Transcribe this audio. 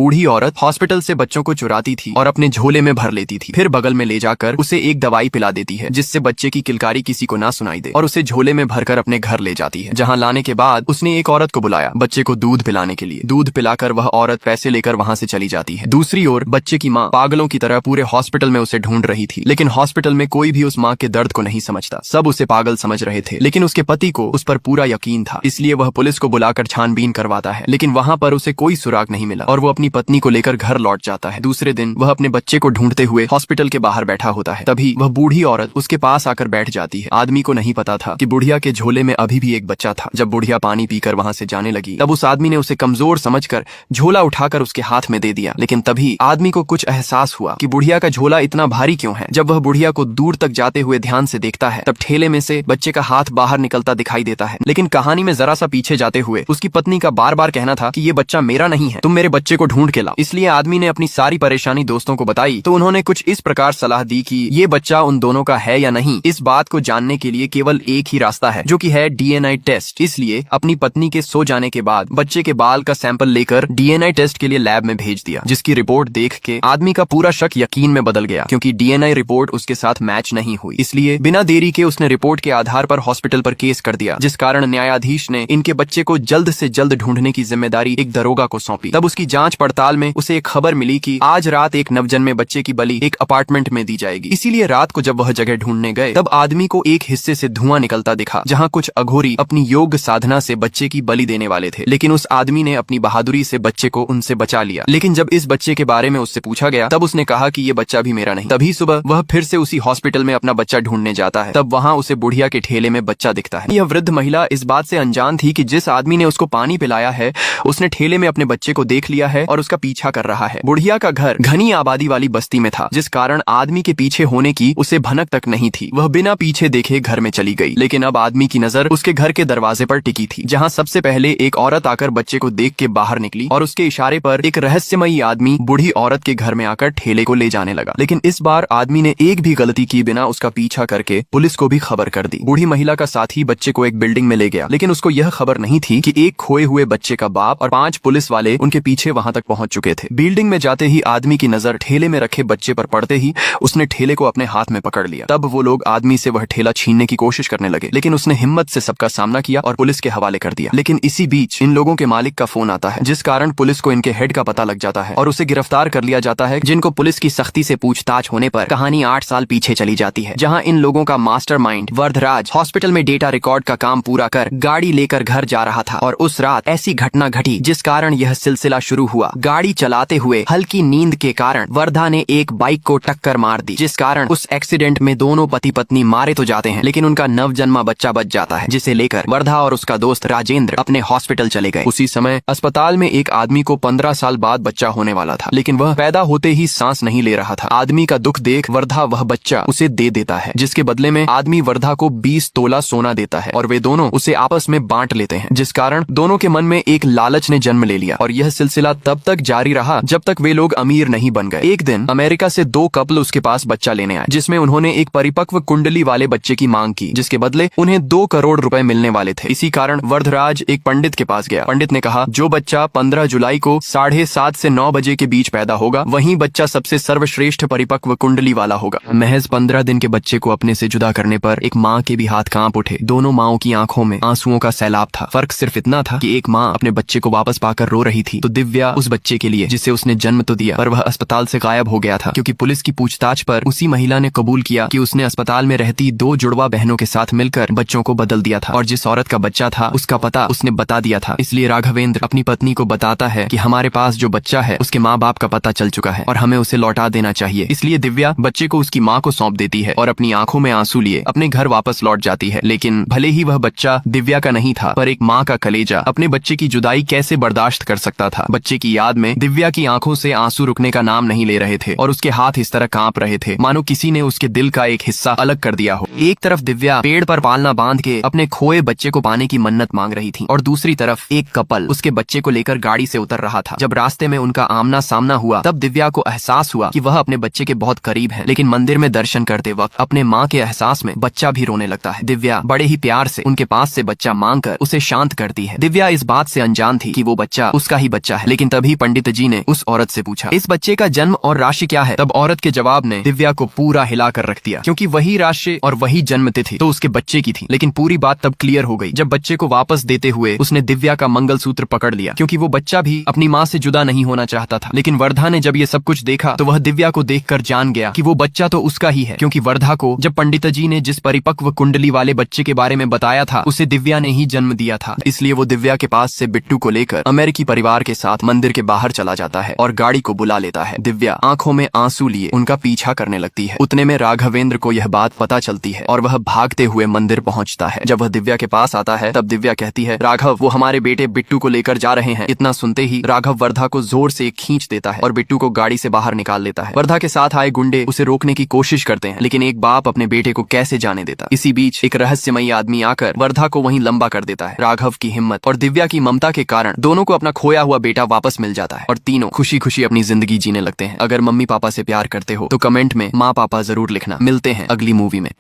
बूढ़ी औरत हॉस्पिटल से बच्चों को चुराती थी और अपने झोले में भर लेती थी, फिर बगल में ले जाकर उसे एक दवाई पिला देती है जिससे बच्चे की किलकारी किसी को ना सुनाई दे, और उसे झोले में भरकर अपने घर ले जाती है, जहाँ लाने के बाद उसने एक औरत को बुलाया बच्चे को दूध पिलाने के लिए। दूध पिलाकर वह औरत पैसे लेकर वहाँ से चली जाती है। दूसरी ओर बच्चे की माँ पागलों की तरह पूरे हॉस्पिटल में उसे ढूंढ रही थी, लेकिन हॉस्पिटल में कोई भी उस माँ के दर्द को नहीं समझता। सब उसे पागल समझ रहे थे, लेकिन उसके पति को उस पर पूरा यकीन था, इसलिए वह पुलिस को बुलाकर छानबीन करवाता है, लेकिन वहाँ पर उसे कोई सुराग नहीं मिला और वो अपनी पत्नी को लेकर घर लौट जाता है। दूसरे दिन वह अपने बच्चे को ढूंढते हुए हॉस्पिटल के बाहर बैठा होता है, तभी वह बूढ़ी औरत उसके पास आकर बैठ जाती है। आदमी को नहीं पता था कि बुढ़िया के झोले में अभी भी एक बच्चा था। जब बुढ़िया पानी पीकर वहाँ से जाने लगी, तब उस आदमी ने उसे कमजोर समझकर झोला उठाकर उसके हाथ में दे दिया, लेकिन तभी आदमी को कुछ एहसास हुआ कि बुढ़िया का झोला इतना भारी क्यों है। जब वह बुढ़िया को दूर तक जाते हुए ध्यान से देखता है, तब ठेले में से बच्चे का हाथ बाहर निकलता दिखाई देता है, लेकिन कहानी में जरा सा पीछे जाते हुए उसकी पत्नी का बार बार कहना था कि ये बच्चा मेरा नहीं है, तुम मेरे बच्चे को ढूंढ के लाओ। इसलिए आदमी ने अपनी सारी परेशानी दोस्तों को बताई, तो उन्होंने कुछ इस प्रकार सलाह दी कि ये बच्चा उन दोनों का है या नहीं, इस बात को जानने के लिए केवल एक ही रास्ता है, जो कि है डीएनए टेस्ट। इसलिए अपनी पत्नी के सो जाने के बाद बच्चे के बाल का सैंपल लेकर डीएनए टेस्ट के लिए लैब में भेज दिया, जिसकी रिपोर्ट देख के आदमी का पूरा शक यकीन में बदल गया, क्योंकि डीएनए रिपोर्ट उसके साथ मैच नहीं हुई। इसलिए बिना देरी के उसने रिपोर्ट के आधार पर हॉस्पिटल पर केस कर दिया, जिस कारण न्यायाधीश ने इनके बच्चे को जल्द से जल्द ढूंढने की जिम्मेदारी एक दरोगा को सौंपी। तब उसकी जांच पड़ताल में उसे एक खबर मिली कि आज रात एक नवजन्मे बच्चे की बलि एक अपार्टमेंट में दी जाएगी। इसीलिए रात को जब वह जगह ढूंढने गए, तब आदमी को एक हिस्से से धुआं निकलता दिखा, जहाँ कुछ अघोरी अपनी योग साधना से बच्चे की बलि देने वाले थे, लेकिन उस आदमी ने अपनी बहादुरी से बच्चे को उनसे बचा लिया। लेकिन जब इस बच्चे के बारे में उससे पूछा गया, तब उसने कहा कि ये बच्चा भी मेरा नहीं। तभी सुबह वह फिर से उसी हॉस्पिटल में अपना बच्चा ढूंढने जाता है, तब वहाँ उसे बुढ़िया के ठेले में बच्चा दिखता है। यह वृद्ध महिला इस बात से अनजान थी कि जिस आदमी ने उसको पानी पिलाया है, उसने ठेले में अपने बच्चे को देख लिया है और उसका पीछा कर रहा है। बुढ़िया का घर घनी आबादी वाली बस्ती में था, जिस कारण आदमी के पीछे होने की उसे भनक तक नहीं थी। वह बिना पीछे देखे घर में चली गई, लेकिन अब आदमी की नजर उसके घर के दरवाजे पर टिकी थी, जहाँ सबसे पहले एक औरत आकर बच्चे को देख के बाहर निकली और उसके इशारे पर एक रहस्यमयी आदमी बूढ़ी औरत के घर में आकर ठेले को ले जाने लगा। लेकिन इस बार आदमी ने एक भी गलती की बिना उसका पीछा करके पुलिस को भी खबर कर दी। बूढ़ी महिला का साथी बच्चे को एक बिल्डिंग में ले गया, लेकिन उसको यह खबर नहीं थी कि एक खोए हुए बच्चे का बाप और 5 पुलिस वाले उनके पीछे वहां तक पहुंच चुके थे। बिल्डिंग में जाते ही आदमी की नजर ठेले में रखे बच्चे पर पड़ते ही उसने ठेले को अपने हाथ में पकड़ लिया। तब वो लोग आदमी से वह ठेला छीनने की कोशिश करने लगे, लेकिन उसने हिम्मत से सबका सामना किया और पुलिस के हवाले कर दिया। लेकिन इसी बीच इन लोगों के मालिक का फोन आता है, जिस कारण पुलिस को इनके हेड का पता लग जाता है और उसे गिरफ्तार कर लिया जाता है, जिनको पुलिस की सख्ती से पूछताछ होने पर कहानी 8 साल पीछे चली जाती है, जहां इन लोगों का मास्टरमाइंड वरदराज हॉस्पिटल में डेटा रिकॉर्ड का काम पूरा कर गाड़ी लेकर घर जा रहा था, और उस रात ऐसी घटना घटी जिस कारण यह सिलसिला शुरू हुआ। गाड़ी चलाते हुए हल्की नींद के कारण वर्धा ने एक बाइक को टक्कर मार दी, जिस कारण उस एक्सीडेंट में दोनों पति पत्नी मारे तो जाते हैं, लेकिन उनका नवजन्मा बच्चा बच जाता है, जिसे लेकर वर्धा और उसका दोस्त राजेंद्र अपने हॉस्पिटल चले गए। उसी समय अस्पताल में एक आदमी को 15 साल बाद बच्चा होने वाला था, लेकिन वह पैदा होते ही सांस नहीं ले रहा था। आदमी का दुख देख वर्धा वह बच्चा उसे दे देता है, जिसके बदले में आदमी वर्धा को 20 तोला सोना देता है और वे दोनों उसे आपस में बांट लेते हैं, जिस कारण दोनों के मन में एक लालच ने जन्म ले लिया और यह सिलसिला तब तक जारी रहा जब तक वे लोग अमीर नहीं बन गए। एक दिन अमेरिका से 2 कपल उसके पास बच्चा लेने आए, जिसमें उन्होंने एक परिपक्व कुंडली वाले बच्चे की मांग की, जिसके बदले उन्हें 2 करोड़ रुपए मिलने वाले थे। इसी कारण वरदराज एक पंडित के पास गया। पंडित ने कहा, जो बच्चा 15 जुलाई को 7:30 से 9 बजे के बीच पैदा होगा, वही बच्चा सबसे सर्वश्रेष्ठ परिपक्व कुंडली वाला होगा। महज 15 दिन के बच्चे को अपने से जुदा करने पर एक माँ के भी हाथ कांप उठे। दोनों माओं की आंखों में आंसुओं का सैलाब था। फर्क सिर्फ इतना था कि एक माँ अपने बच्चे को वापस पाकर रो रही थी, तो दिव्या उस बच्चे के लिए जिसे उसने जन्म तो दिया, पर वह अस्पताल से गायब हो गया था, क्योंकि पुलिस की पूछताछ पर उसी महिला ने कबूल किया कि उसने अस्पताल में रहती 2 जुड़वा बहनों के साथ मिलकर बच्चों को बदल दिया था, और जिस औरत का बच्चा था उसका पता उसने बता दिया था। इसलिए राघवेंद्र अपनी पत्नी को बताता है कि हमारे पास जो बच्चा है उसके माँ बाप का पता चल चुका है और हमें उसे लौटा देना चाहिए। इसलिए दिव्या बच्चे को उसकी माँ को सौंप देती है और अपनी आंखों में आंसू लिए अपने घर वापस लौट जाती है। लेकिन भले ही वह बच्चा दिव्या का नहीं था, पर एक माँ का कलेजा अपने बच्चे की जुदाई कैसे बर्दाश्त कर सकता था। बच्चे की याद में दिव्या की आंखों से आंसू रुकने का नाम नहीं ले रहे थे और उसके हाथ इस तरह कांप रहे थे मानो किसी ने उसके दिल का एक हिस्सा अलग कर दिया हो। एक तरफ दिव्या पेड़ पर पालना बांध के अपने खोए बच्चे को पाने की मन्नत मांग रही थी, और दूसरी तरफ एक कपल उसके बच्चे को लेकर गाड़ी से उतर रहा था। जब रास्ते में उनका आमना सामना हुआ, तब दिव्या को एहसास हुआ कि वह अपने बच्चे के बहुत करीब है, लेकिन मंदिर में दर्शन करते वक्त अपने माँ के एहसास में बच्चा भी रोने लगता है। दिव्या बड़े ही प्यार से उनके पास से बच्चा मांग कर उसे शांत करती है। दिव्या इस बात से अनजान थी कि वो बच्चा उसका ही बच्चा है, लेकिन तभी तभी पंडित जी ने उस औरत से पूछा, इस बच्चे का जन्म और राशि क्या है? तब औरत के जवाब ने दिव्या को पूरा हिलाकर रख दिया, क्योंकि वही राशि और वही जन्म तिथि तो उसके बच्चे की थी। लेकिन पूरी बात तब क्लियर हो गई जब बच्चे को वापस देते हुए उसने दिव्या का मंगलसूत्र पकड़ लिया, क्योंकि वो बच्चा भी अपनी माँ से जुदा नहीं होना चाहता था। लेकिन वर्धा ने जब ये सब कुछ देखा तो वह दिव्या को देखकर जान गया कि वो बच्चा तो उसका ही है, क्योंकि वर्धा को जब पंडित जी ने जिस परिपक्व कुंडली वाले बच्चे के बारे में बताया था उसे दिव्या ने ही जन्म दिया था। इसलिए वो दिव्या के पास से बिट्टू को लेकर अमेरिकी परिवार के साथ मंदिर के बाहर चला जाता है और गाड़ी को बुला लेता है। दिव्या आंखों में आंसू लिए उनका पीछा करने लगती है। उतने में राघवेंद्र को यह बात पता चलती है और वह भागते हुए मंदिर पहुंचता है। जब वह दिव्या के पास आता है तब दिव्या कहती है, राघव वो हमारे बेटे बिट्टू को लेकर जा रहे हैं। इतना सुनते ही राघव वर्धा को जोर से खींच देता है और बिट्टू को गाड़ी से बाहर निकाल लेता है। वर्धा के साथ आए गुंडे उसे रोकने की कोशिश करते हैं, लेकिन एक बाप अपने बेटे को कैसे जाने देता। इसी बीच एक रहस्यमयी आदमी आकर वर्धा को वहीं लंबा कर देता है। राघव की हिम्मत और दिव्या की ममता के कारण दोनों को अपना खोया हुआ बेटा वापस मिल जाता है और तीनों खुशी खुशी अपनी जिंदगी जीने लगते हैं। अगर मम्मी पापा से प्यार करते हो तो कमेंट में माँ पापा जरूर लिखना। मिलते हैं अगली मूवी में।